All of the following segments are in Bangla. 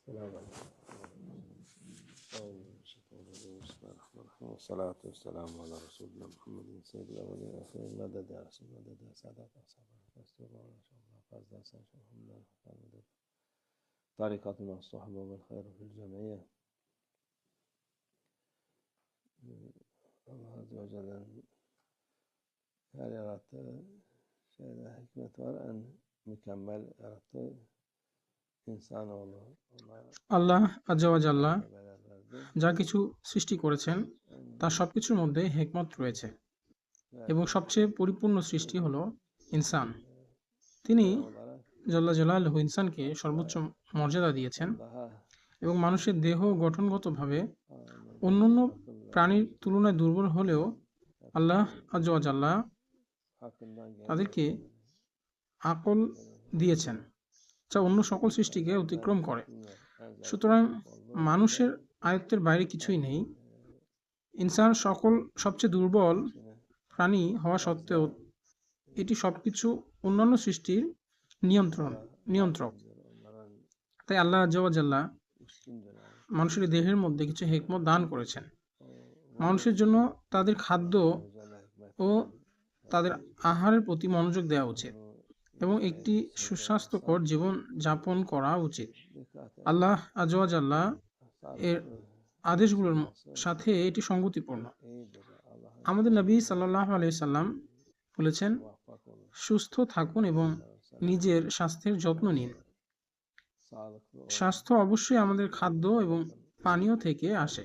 السلام عليكم. بسم الله الرحمن الرحيم والصلاة والسلام على رسولنا محمد سيد الأولين والآخرين مدد يا رسول مدد يا سادات أصحابنا فاستغفر إن شاء الله فاز داسا إن شاء الله مدد طريقة مع الصحبة والخير في الجمعية. Allah Azze ve Celle'nin her yarattığı şeyde hikmet var. En mükemmel yarattığı insanoğlu. আল্লাহ আজ্জাওয়াজাল্লা যা কিছু সৃষ্টি করেছেন তার সবকিছুর মধ্যে হিকমত রয়েছে এবং সবচেয়ে পরিপূর্ণ সৃষ্টি হলো ইনসান। তিনি জাল্লা জালালহু ইনসানকে সর্বোচ্চ মর্যাদা দিয়েছেন এবং মানুষের দেহ গঠনগতভাবে অন্যান্য প্রাণীর তুলনায় দুর্বল হলেও আল্লাহ আজ্জাওয়াজাল্লা তাদেরকে আকল দিয়েছেন যা অন্য সকল সৃষ্টিকে অতিক্রম করে। সুতরাং মানুষের আয়ত্তের বাইরে কিছুই নেই। ইনসান সবচেয়ে দুর্বল প্রাণী হওয়া সত্ত্বেও এটি সবকিছু অন্যান্য সৃষ্টির নিয়ন্ত্রক। তাই আল্লাহ আজ্জাওয়াজাল্লা মানুষের দেহের মধ্যে কিছু হিকমত দান করেছেন। মানুষের জন্য তাদের খাদ্য ও তাদের আহারের প্রতি মনোযোগ দেওয়া উচিত এবং একটি সুস্বাস্থ্যকর জীবন যাপন করা উচিত। আল্লাহ আজ্জাওয়াজাল্লা এর আদেশগুলোর সাথে এটি সঙ্গতিপূর্ণ। আমাদের নবী সাল্লাল্লাহু আলাইহি সাল্লাম বলেছেন, সুস্থ থাকুন এবং নিজের স্বাস্থ্যের যত্ন নিন। স্বাস্থ্য অবশ্যই আমাদের খাদ্য এবং পানীয় থেকে আসে,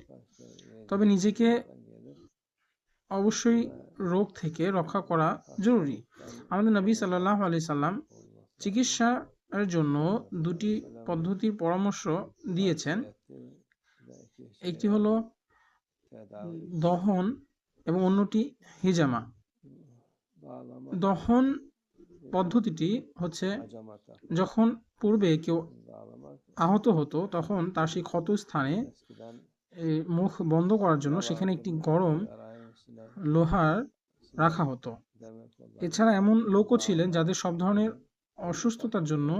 তবে নিজেকে অবশ্যই রোগ থেকে রক্ষা করা জরুরি। আমাদের নবী সাল্লাল্লাহু আলাইহি সাল্লাম চিকিৎসার জন্য দুটি পদ্ধতির পরামর্শ দিয়েছেন। একটি হলো দহন এবং অন্যটি হিজামা। দহন পদ্ধতিটি হচ্ছে যখন পূর্বে কেউ আহত হতো তখন তার সেই ক্ষত স্থানে মুখ বন্ধ করার জন্য সেখানে একটি গরম লোহার রাখা হতো। এছাড়া এমন লোকও ছিলেন যাদের সব ধরনের অসুস্থতার জন্য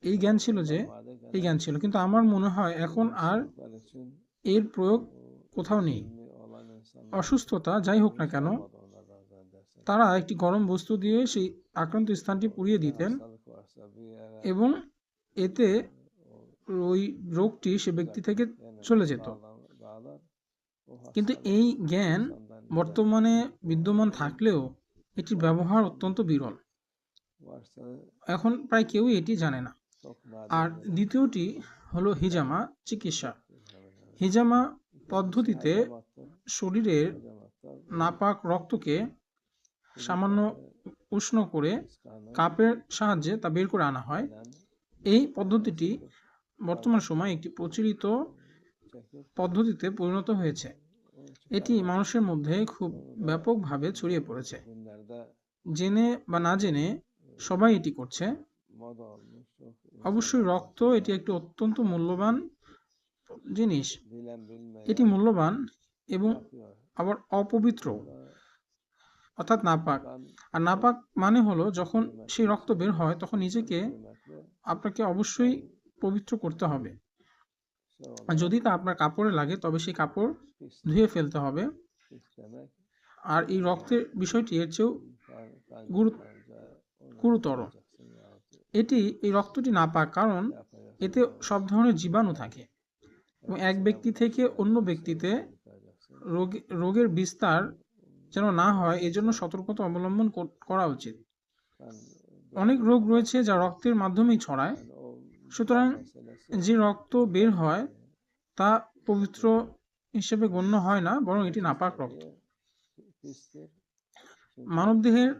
এই জ্ঞান ছিল, কিন্তু আমার মনে হয় এখন আর এর প্রয়োগ কোথাও নেই। অসুস্থতা যাই হোক না কেন, তারা একটি গরম বস্তু দিয়ে সেই আক্রান্ত স্থানটি পুড়িয়ে দিতেন এবং এতে ওই রোগটি সে ব্যক্তি থেকে চলে যেত। কিন্তু এই জ্ঞান বর্তমানে বিদ্যমান থাকলেও এটির ব্যবহার অত্যন্ত বিরল। এখন প্রায় কেউই এটি জানে না। আর দ্বিতীয়টি হলো হিজামা চিকিৎসা। হিজামা পদ্ধতিতে শরীরের নাপাক রক্তকে সামান্য উষ্ণ করে কাপের সাহায্যে তা বের করে আনা হয়। এই পদ্ধতিটি বর্তমান সময়ে একটি প্রচলিত পদ্ধতিতে পরিণত হয়েছে। এটি মানুষের মধ্যে খুব ব্যাপকভাবে ছড়িয়ে পড়েছে। জেনে বা না জেনে সবাই এটি করছে। অবশ্যই রক্ত এটি একটি অত্যন্ত মূল্যবান জিনিস। এটি মূল্যবান এবং আবার অপবিত্র, অর্থাৎ নাপাক। আর নাপাক মানে হলো যখন সেই রক্ত বের হয় তখন নিজেকে আপনাকে অবশ্যই পবিত্র করতে হবে। আর যদি তা আপনার কাপড়ে লাগে তবে সেই কাপড় ধুয়ে ফেলতে হবে। আর এই রক্তের বিষয়টি এর চেয়েও গুরুতর। এই রক্তটি নাপাক কারণ এতে সব ধরনের জীবাণু থাকে এবং এক ব্যক্তি থেকে অন্য ব্যক্তিতে রোগের বিস্তার যেন না হয় এজন্য সতর্কতা অবলম্বন করা উচিত। অনেক রোগ রয়েছে যা রক্তের মাধ্যমেই ছড়ায়। সুতরাং যে রক্ত বের হয় তা পবিত্র হিসেবে গণ্য হয় না, বরং এটি নাপাক রক্ত। মানবদেহের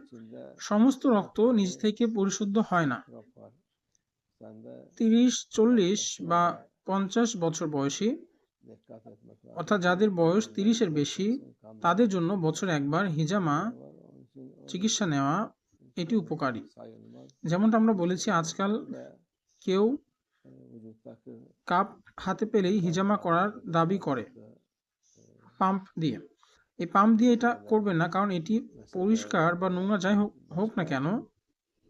সমস্ত রক্ত নিজ থেকে পরিশুদ্ধ হয় না। 30, 40 বা 50 বছর বয়সী, অর্থাৎ যাদের বয়স 30-এর বেশি, তাদের জন্য বছরে একবার হিজামা চিকিৎসা নেওয়া এটি উপকারী। যেমনটা আমরা বলেছি, আজকাল কেউ কাপ হাতে পেলেই হিজামা করার দাবি করে পাম্প দিয়ে। এই পাম্প দিয়ে এটা করবেন না, কারণ এটি পরিষ্কার বা নোংরা যাই হোক না কেন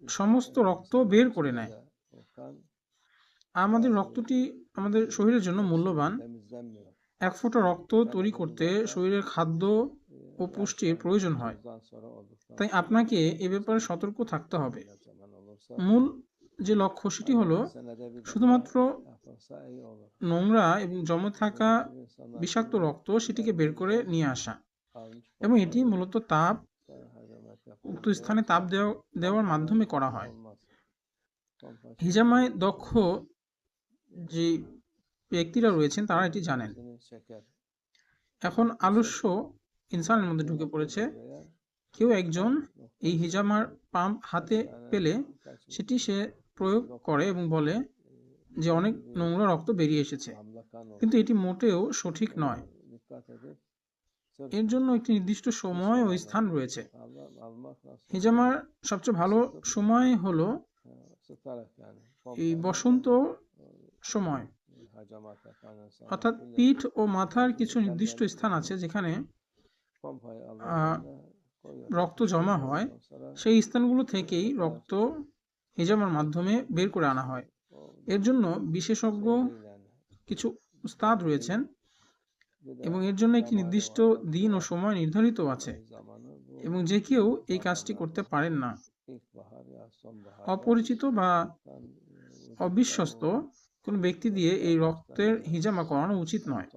সমস্ত রক্ত বের করে নেয়। আমাদের রক্তটি আমাদের শরীরের জন্য মূল্যবান। এক ফোঁটা রক্ত তৈরি করতে শরীরের খাদ্য ও পুষ্টির প্রয়োজন হয়। তাই আপনাকে এ ব্যাপারে সতর্ক থাকতে হবে। মূল যে লক্ষ্য সেটি হলো শুধুমাত্র নোংরা এবং জমে থাকা বিষাক্ত রক্ত সেটিকে বের করে নিয়ে আসা, এবং এটি মূলত উক্ত স্থানে তাপ দেওয়ার মাধ্যমে করা হয়। হিজামায় দক্ষ যে ব্যক্তিরা রয়েছেন তারা এটি জানেন। এখন আলস্য ইনসানের মধ্যে ঢুকে পড়েছে। কেউ একজন এই হিজামার পাম্প হাতে পেলে সেটি সে প্রয়োগ করে এবং বলে যে অনেক নোংরা রক্ত বেরিয়ে এসেছে, কিন্তু এটি মোটেও সঠিক নয়। এর জন্য একটি নির্দিষ্ট সময় ও স্থান রয়েছে। হিজামার সবচেয়ে ভালো সময় হলো এই বসন্ত সময়, অর্থাৎ পিঠ ও মাথার কিছু নির্দিষ্ট স্থান আছে যেখানে রক্ত জমা হয়। সেই স্থানগুলো থেকেই রক্ত হিজামার মাধ্যমে বের করে আনা হয়। এর জন্য বিশেষজ্ঞ কিছু উস্তাদ রয়েছেন এবং এর জন্য একটি নির্দিষ্ট দিন ও সময় নির্ধারিত আছে, এবং যে কেউ এই কাজটি করতে পারেন না। অপরিচিত বা অবিশ্বস্ত কোন ব্যক্তি দিয়ে এই রক্তের হিজামা করানো উচিত নয়।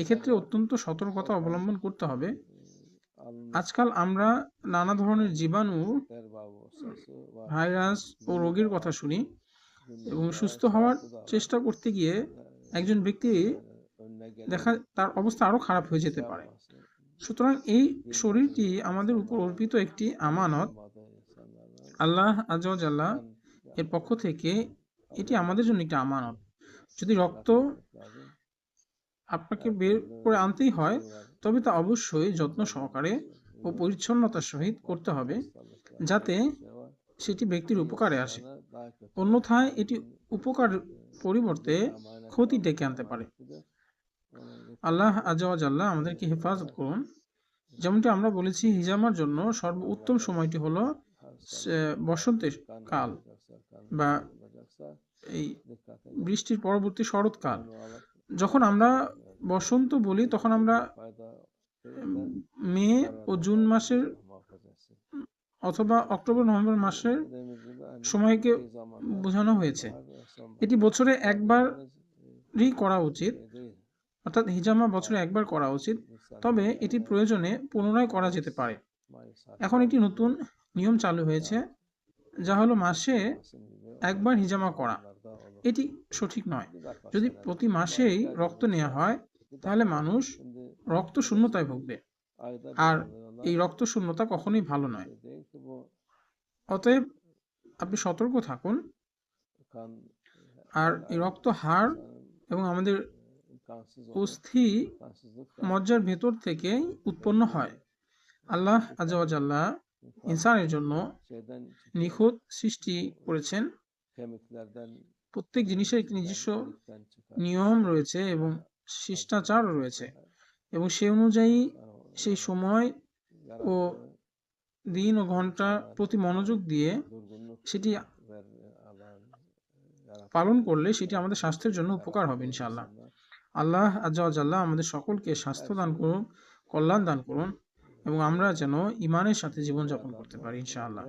এক্ষেত্রে অত্যন্ত সতর্কতা অবলম্বন করতে হবে। আজকাল আমরা নানা ধরনের জীবাণু, ভাইরাস ও রোগের কথা শুনি, এবং সুস্থ হওয়ার চেষ্টা করতে গিয়ে একজন ব্যক্তি তার অবস্থা আরো খারাপ হয়ে যেতে পারে। সুতরাং এই শরীরটি আমাদের উপর অর্পিত একটি আমানত। আল্লাহ আযজা ওয়া জাল্লা এর পক্ষ থেকে এটি আমাদের জন্য একটি আমানত। যদি রক্ত আপনাকে বের করে আনতেই হয় তবে তা অবশ্যই যত্ন সহকারে ও পরিচ্ছন্নতার সহিত করতে হবে, যাতে সেটি ব্যক্তির উপকারে আসে। অন্যথায় এটি উপকার পরিবর্তে ক্ষতি ডেকে আনতে পারে। আল্লাহ আযজা ওয়া জাল্লা আমাদেরকে হেফাজত করুন। যেমনটি আমরা বলেছি, হিজামার জন্য সর্বোত্তম সময়টি হলো বসন্তের কাল বা এই বৃষ্টির পরবর্তী শরৎকাল। যখন আমরা বসন্ত বলি তখন আমরা মে ও জুন মাসের অথবা অক্টোবর নভেম্বর মাসের সময়কে বোঝানো হয়েছে। এটি বছরে একবারই করা উচিত, অর্থাৎ হিজামা বছরে একবার করা উচিত, তবে এটি প্রয়োজনে পুনরায় করা যেতে পারে। এখন একটি নতুন নিয়ম চালু হয়েছে, যা হলো মাসে একবার হিজামা করা। এটি সঠিক নয়। যদি প্রতি মাসেই রক্ত নেওয়া হয় তাহলে মানুষ রক্ত শূন্যতায় ভুগবে, আর এই রক্ত শূন্যতা কখনোই ভালো নয়। অতএব আপনি সতর্ক থাকুন। আর এই রক্ত হাড় এবং আমাদের অস্থি মজ্জার ভেতর থেকে উৎপন্ন হয়। আল্লাহ আযজা ওয়া জাল্লা ইনসানের জন্য নিখুঁত সৃষ্টি করেছেন। প্রত্যেক জিনিসের একটি নিজস্ব নিয়ম রয়েছে এবং শিষ্টাচার রয়েছে, এবং সেই অনুযায়ী সেই সময় ও দিন ও ঘন্টা প্রতি মনোযোগ দিয়ে সেটি পালন করলে সেটি আমাদের স্বাস্থ্যের জন্য উপকার হবে ইনশাআল্লাহ। আল্লাহ আযজা ওয়া জাল্লা আমাদের সকলকে স্বাস্থ্য দান করুন, কল্যাণ দান করুন, এবং আমরা যেন ঈমানের সাথে জীবনযাপন করতে পারি ইনশাআল্লাহ।